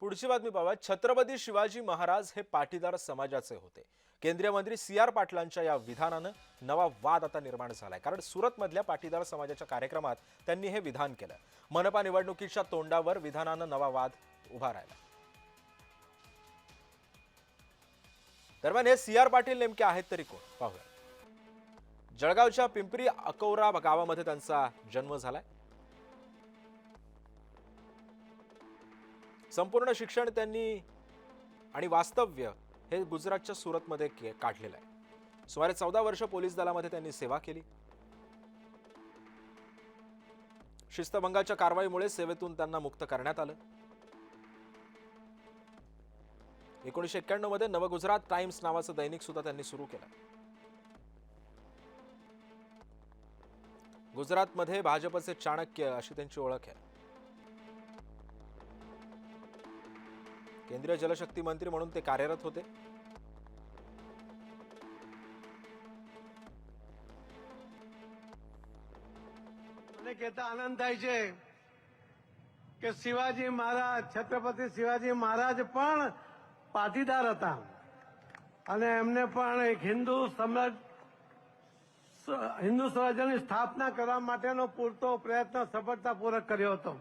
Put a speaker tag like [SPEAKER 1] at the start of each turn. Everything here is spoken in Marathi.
[SPEAKER 1] पुढची बातमी पाहूया। छत्रपती शिवाजी महाराज हे पाटीदार समाजाचे होते। केंद्रीय मंत्री CR पाटलांच्या या विधानाने नवा वाद आता निर्माण झालाय, कारण सुरतमधल्या पाटीदार समाजाच्या कार्यक्रमात त्यांनी हे विधान केलं। मनपा निवडणुकीच्या तोंडावर विधानाने नवा वाद उभा राहिला। दरम्यान हे CR पाटील नेमके आहेत तरी कोण पाहूया। जळगावच्या पिंपरी अकौरा गावामध्ये त्यांचा जन्म झालाय। संपूर्ण शिक्षण त्यांनी आणि वास्तव्य हे गुजरातच्या सुरतमध्ये काढलेलं आहे। सुमारे 14 वर्ष पोलीस दलामध्ये त्यांनी सेवा केली। शिस्तभंगाच्या कारवाईमुळे सेवेतून त्यांना मुक्त करण्यात आलं। 1991 मध्ये नवगुजरात टाइम्स नावाचं दैनिक सुद्धा त्यांनी सुरू केलं। गुजरातमध्ये भाजपचे चाणक्य अशी त्यांची ओळख आहे। केंद्रीय जलशक्ती मंत्री म्हणून ते कार्यरत होते।
[SPEAKER 2] મને કહેતા આનંદ થાય છે કે શિવાજી મહારાજ છત્રપતિ શિવાજી મહારાજ પણ પાટીદાર હતા અને એમને પણ એક હિન્દુ સ્વરાજ્યની સ્થાપના કરવા માટેનો પૂરતો પ્રયત્ન સફળતાપૂર્વક કર્યો હતો।